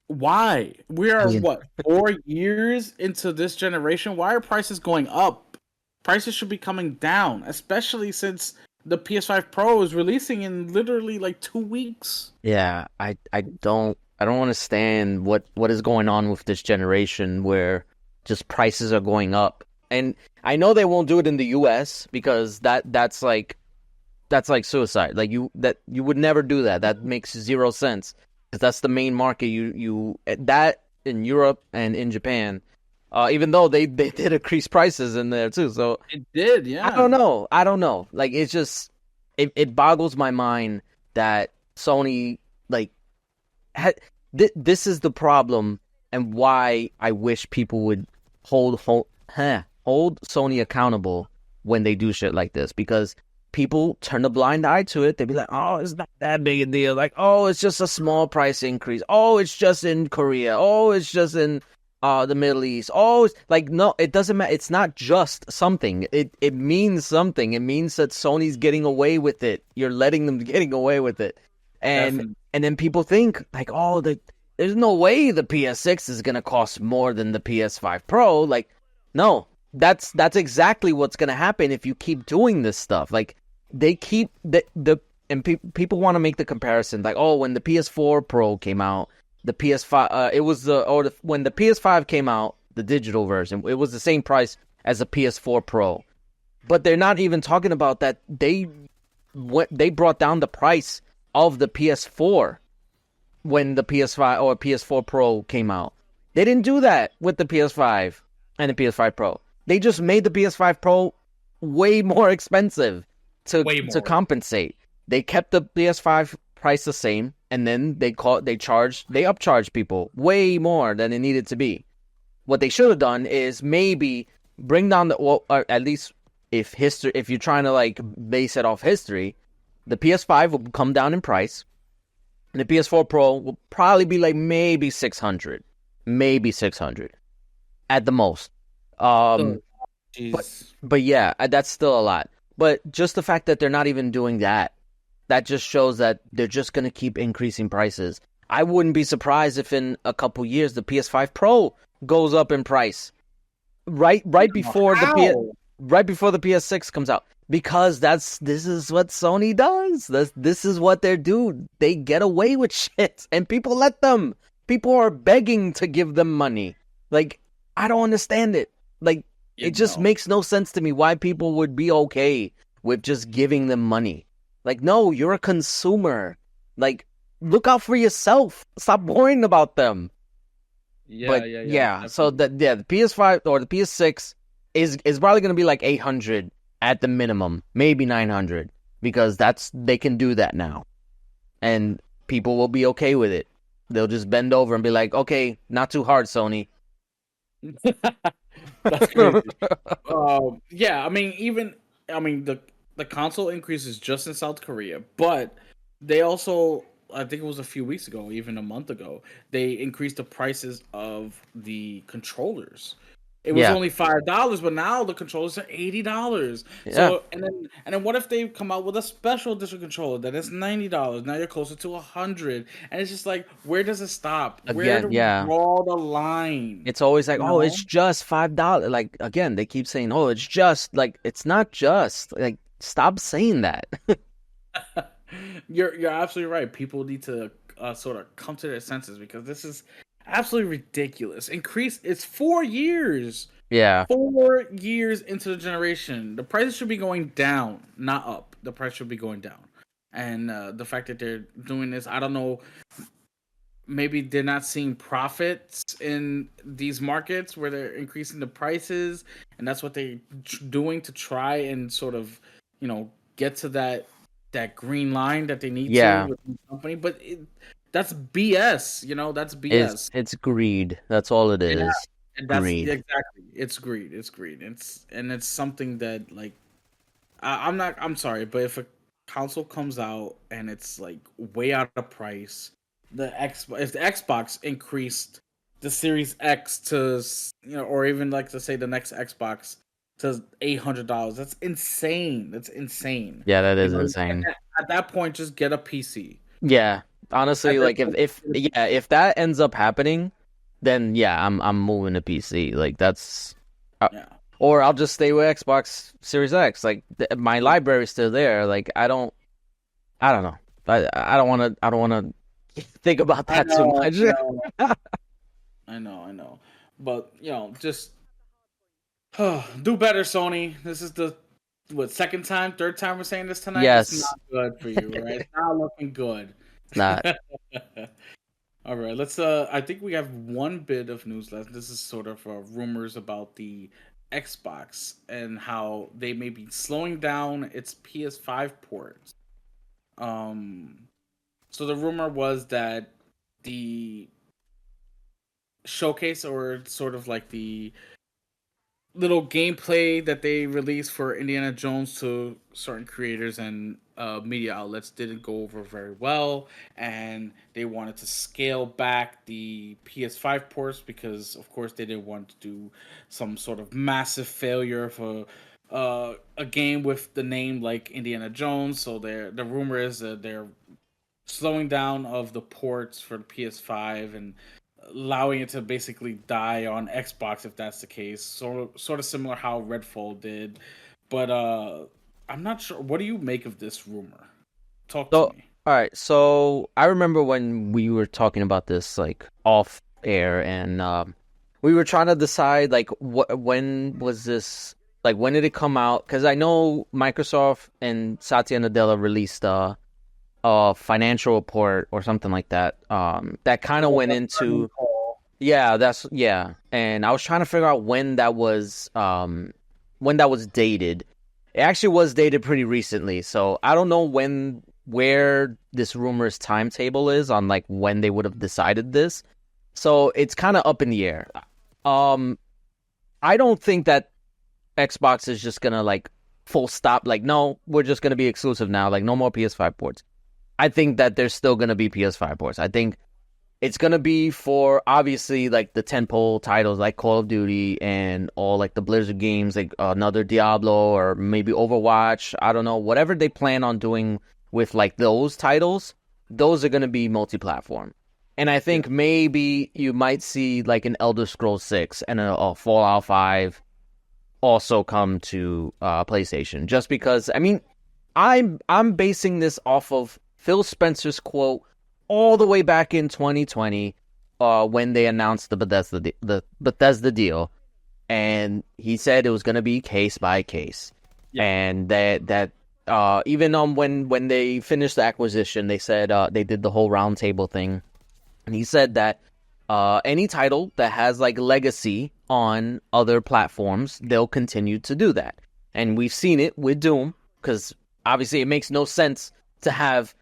why? We I are mean, what, 4 years into this generation? Why are prices going up? Prices should be coming down, especially since the PS5 Pro is releasing in literally like 2 weeks. yeah, I don't understand what is going on with this generation where just prices are going up. And I know they won't do it in the US because that's like suicide. Like you would never do that. That makes zero sense because that's the main market. You that in Europe and in Japan, even though they did increase prices in there too. So It did, I don't yeah. know. I don't know. Like it's just it boggles my mind that Sony like this is the problem and why I wish people would hold Sony accountable when they do shit like this because people turn a blind eye to it. They'd be like, "Oh, it's not that big a deal." Like, "Oh, it's just a small price increase. Oh, it's just in Korea. Oh, it's just in the Middle East. Oh, it's like no, it doesn't matter. It's not just something. It means something. It means that Sony's getting away with it. You're letting them getting away with it." Definitely. And then people think like, "Oh, there's no way the PS6 is going to cost more than the PS5 Pro." Like, no. That's exactly what's going to happen if you keep doing this stuff. Like they keep people want to make the comparison like, oh, when the PS4 Pro came out, the PS5 it was when the PS5 came out, the digital version, it was the same price as the PS4 Pro. But they're not even talking about that they brought down the price of the PS4 when the PS5 or PS4 Pro came out. They didn't do that with the PS5 and the PS5 Pro. They just made the PS5 Pro way more expensive Way to more. compensate. They kept the PS5 price the same, and then they upcharged people way more than it needed to be. What they should have done is maybe bring down or at least if you're trying to like base it off history, the PS5 will come down in price. And the PS4 Pro will probably be like maybe 600, at the most. So, Um, but jeez. yeah, that's still a lot. But just the fact that they're not even doing that, that just shows that they're just gonna keep increasing prices. I wouldn't be surprised if in a couple years the PS5 Pro goes up in price right before How? right before the PS6 comes out because this is what Sony does. This is what they do. They get away with shit and people let them. People are begging to give them money. Like I don't understand it. Like it You just know. makes no sense to me why people would be okay with just giving them money. Like no, you're a consumer. Like look out for yourself. Stop worrying about them. Yeah, But yeah, yeah, yeah, so definitely. the PS5 or the PS6 is probably going to be like 800 at the minimum, maybe 900 because they can do that now. And people will be okay with it. They'll just bend over and be like, "Okay, not too hard, Sony." That's crazy. Yeah, I mean, the console increases just in South Korea, but they also, I think it was a few weeks ago, even a month ago, they increased the prices of the controllers. It was Yeah. only $5, but now the controllers are $80. Yeah. So and then what if they come out with a special edition controller that is $90? Now you're closer to 100, and it's just like, where does it stop? Where do Again, we yeah. draw the line? It's always like, You oh, know? it's just $5. Like again, they keep saying, oh, it's just like it's not just like stop saying that. You're absolutely right. People need to sort of come to their senses because this is absolutely ridiculous. It's 4 years. Yeah. 4 years into the generation, the prices should be going down, not up. The price should be going down, and the fact that they're doing this, I don't know. Maybe they're not seeing profits in these markets where they're increasing the prices, and that's what they're doing to try and sort of, get to that green line that they need to Yeah. with the company. But that's BS. That's It's BS. it's greed. That's all it Yeah, is. and that's Greed. exactly. It's greed. It's greed. It's something that, like, I'm not. I'm sorry, but if a console comes out and it's like way out of price, if the Xbox increased the Series X to, or even like to say the next Xbox to $800, that's insane. That's insane. Yeah, that is At insane. that point, just get a PC. Yeah. At Honestly, that like if point, if yeah, if that ends up happening, then yeah, I'm moving to PC. Like that's yeah. or I'll just stay with Xbox Series X. Like my library's still there. Like I don't know. I don't want to think about I that too know. much. I know. I know. I know. But just do better, Sony. This is the second time, third time we're saying this tonight. It's Yes. not good for you, right? It's not looking good. It's not. All right, let's. I think we have one bit of news left. This is sort of rumors about the Xbox and how they may be slowing down its PS5 ports. Um, so the rumor was that the showcase, or sort of like the little gameplay that they released for Indiana Jones to certain creators and media outlets, didn't go over very well, and they wanted to scale back the PS5 ports because, of course, they didn't want to do some sort of massive failure for a game with the name like Indiana Jones. So the rumor is that they're slowing down of the ports for the PS5 and allowing it to basically die on Xbox if that's the case. Sort of similar how Redfall did. But I'm not sure. What do you make of this rumor? Talk to So, me. all right. So I remember when we were talking about this like off air, and we were trying to decide like when was this, like when did it come out? Because I know Microsoft and Satya Nadella released a financial report or something like that. That kind of went into yeah, and I was trying to figure out when that was dated. It actually was dated pretty recently, so I don't know where this rumor's timetable is on like when they would have decided this. So it's kind of up in the air. I don't think that Xbox is just gonna like full stop, like no, we're just gonna be exclusive now, like no more PS5 ports. I think that there's still gonna be PS5 ports. I think it's gonna be for obviously like the tentpole titles like Call of Duty and all like the Blizzard games, like another Diablo or maybe Overwatch. I don't know, whatever they plan on doing with like those titles, those are gonna be multi-platform. And I think maybe you might see like an Elder Scrolls 6 and a Fallout 5 also come to PlayStation. Just because, I mean, I'm basing this off of Phil Spencer's quote all the way back in 2020, when they announced the Bethesda deal, and he said it was going to be case by case, and that even when they finished the acquisition, they said they did the whole roundtable thing, and he said that any title that has like legacy on other platforms, they'll continue to do that, and we've seen it with Doom, because obviously it makes no sense to have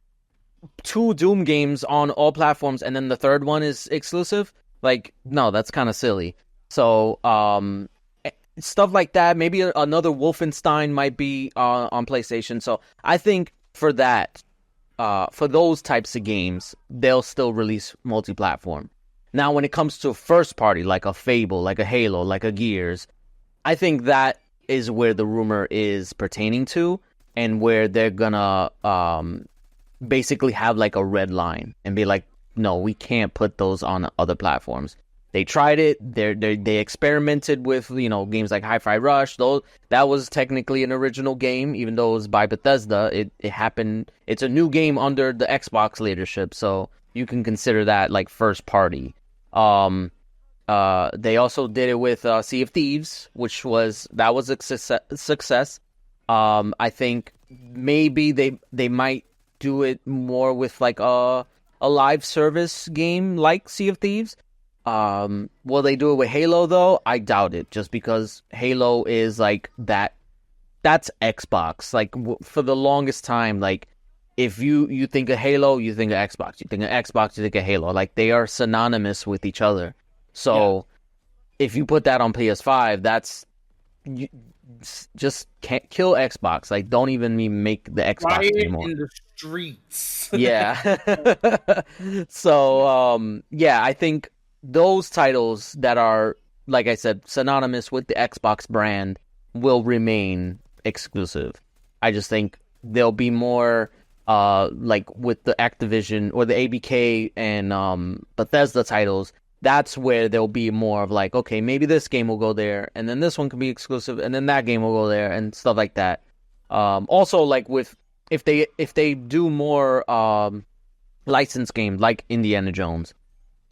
two Doom games on all platforms and then the third one is exclusive. Like, no, that's kind of silly. So, stuff like that. Maybe another Wolfenstein might be on PlayStation. So, I think for that, for those types of games, they'll still release multi-platform. Now, when it comes to first party, like a Fable, like a Halo, like a Gears, I think that is where the rumor is pertaining to, and where they're gonna basically have like a red line and be like, no, we can't put those on other platforms. They tried it. They experimented with games like Hi-Fi Rush. Though that was technically an original game, even though it was by Bethesda. It happened. It's a new game under the Xbox leadership, so you can consider that like first party. They also did it with Sea of Thieves, which was a success. I think maybe they might do it more with like a live service game like Sea of Thieves. Will they do it with Halo though? I doubt it, just because Halo is like that. That's Xbox. Like for the longest time, like if you think of Halo, you think of Xbox. You think of Xbox, you think of Halo. Like they are synonymous with each other. So if you put that on PS5, that's you just can't kill Xbox. Like don't even make the Xbox Riot anymore. in the streets. Yeah. So yeah, I think those titles that are, like I said, synonymous with the Xbox brand will remain exclusive. I just think there'll be more like with the Activision or the ABK and Bethesda titles. That's where there'll be more of like, okay, maybe this game will go there, and then this one can be exclusive, and then that game will go there, and stuff like that. Also, like with if they do more licensed games like Indiana Jones,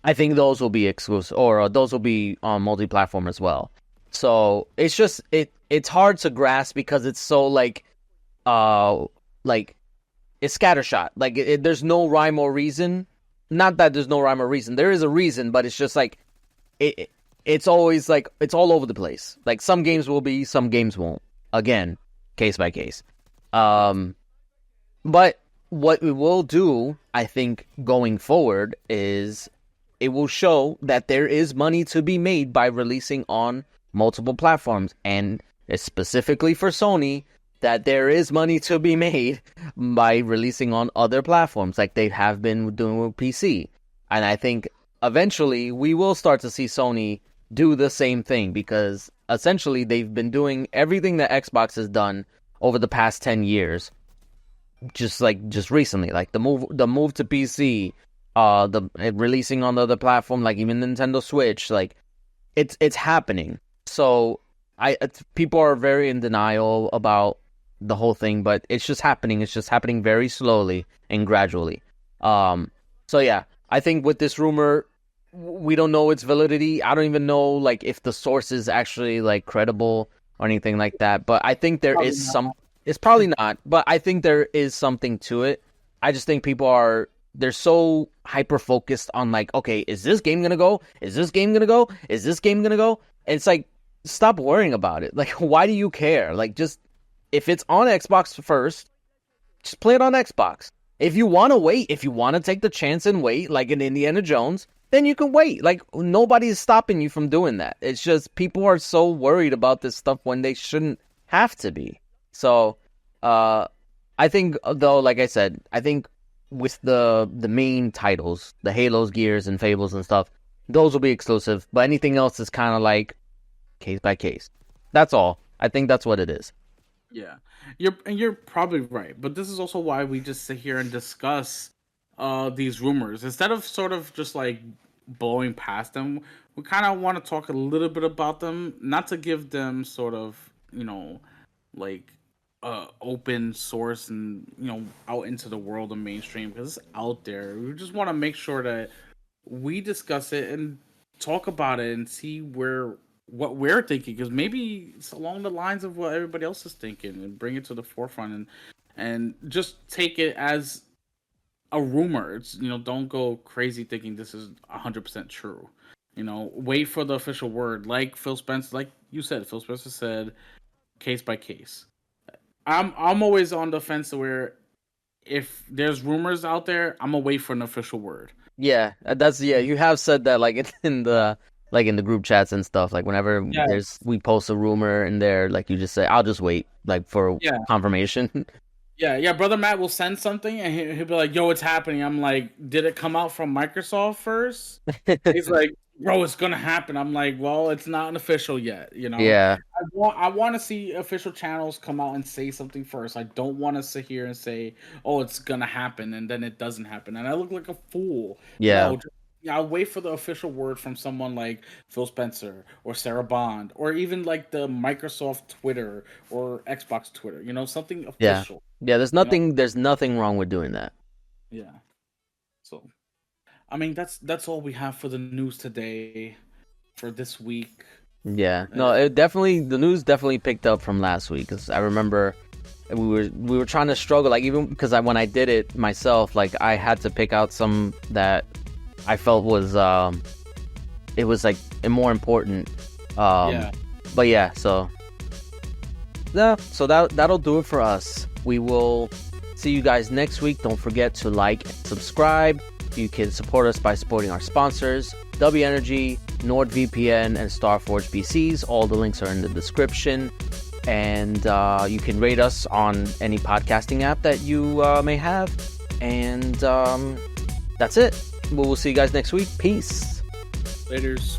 I think those will be exclusive, or those will be on multi-platform as well. So it's just it's hard to grasp because it's so like it's scattershot. Like there's no rhyme or reason. Not that there's no rhyme or reason. There is a reason, but it's just like it's always like it's all over the place. Like some games will be, some games won't. Again, case by case. But what we will do, I think, going forward is it will show that there is money to be made by releasing on multiple platforms, and specifically for Sony, that there is money to be made by releasing on other platforms like they have been doing with PC. And I think eventually we will start to see Sony do the same thing, because essentially they've been doing everything that Xbox has done over the past 10 years. Just recently, like the move to PC, the releasing on the other platform, like even Nintendo Switch, like it's happening. So people are very in denial about the whole thing, but it's just happening. It's just happening very slowly and gradually. So yeah, I think with this rumor, we don't know its validity. I don't even know like if the source is actually like credible or anything like that. But I think there Probably is not. some. It's probably not, but I think there is something to it. I just think they're so hyper focused on like, okay, is this game gonna go? Is this game gonna go? Is this game gonna go? And it's like, stop worrying about it. Like, why do you care? Like, just if it's on Xbox first, just play it on Xbox. If you want to wait, if you want to take the chance and wait, like in Indiana Jones, then you can wait. Like, nobody's stopping you from doing that. It's just people are so worried about this stuff when they shouldn't have to be. So, I think, though, like I said, I think with the main titles, the Halos, Gears, and Fables and stuff, those will be exclusive. But anything else is kind of like case by case. That's all. I think that's what it is. Yeah, you're probably right, but this is also why we just sit here and discuss these rumors instead of sort of just like blowing past them. We kind of want to talk a little bit about them, not to give them sort of like open source and out into the world and mainstream, because it's out there. We just want to make sure that we discuss it and talk about it and see what we're thinking, because maybe it's along the lines of what everybody else is thinking, and bring it to the forefront and just take it as a rumor. It's don't go crazy thinking this is 100% true. Wait for the official word. Like you said, Phil Spencer said, case by case. I'm always on the fence where if there's rumors out there, I'm gonna wait for an official word. Yeah, you have said that like in the group chats and stuff. Like whenever Yes. we post a rumor in there, like you just say, I'll just wait like for Yeah. confirmation. Yeah, brother Matt will send something and he'll be like, "Yo, it's happening." I'm like, "Did it come out from Microsoft first?" He's like, "Bro, it's gonna happen." I'm like, "Well, it's not official yet, you know. Yeah, I want to see official channels come out and say something first. I don't want to sit here and say, "Oh, it's gonna happen," and then it doesn't happen, and I look like a fool. yeah, No, just, yeah, I'll wait for the official word from someone like Phil Spencer or Sarah Bond or even like the Microsoft Twitter or Xbox Twitter. You know, something yeah, official. yeah. There's You know, nothing. There's nothing wrong with doing that. yeah. So, I mean, that's all we have for the news today for this week. Yeah, Uh, no, it definitely the news definitely picked up from last week because I remember we were trying to struggle like even because when I did it myself, like I had to pick out some that I felt was it was like more important. yeah. But yeah, so yeah, so that'll do it for us. We will see you guys next week. Don't forget to like and subscribe. You can support us by supporting our sponsors, W Energy, NordVPN, and Starforge PCs. All the links are in the description. And you can rate us on any podcasting app that you may have. And that's it. We'll see you guys next week. Peace. Laters.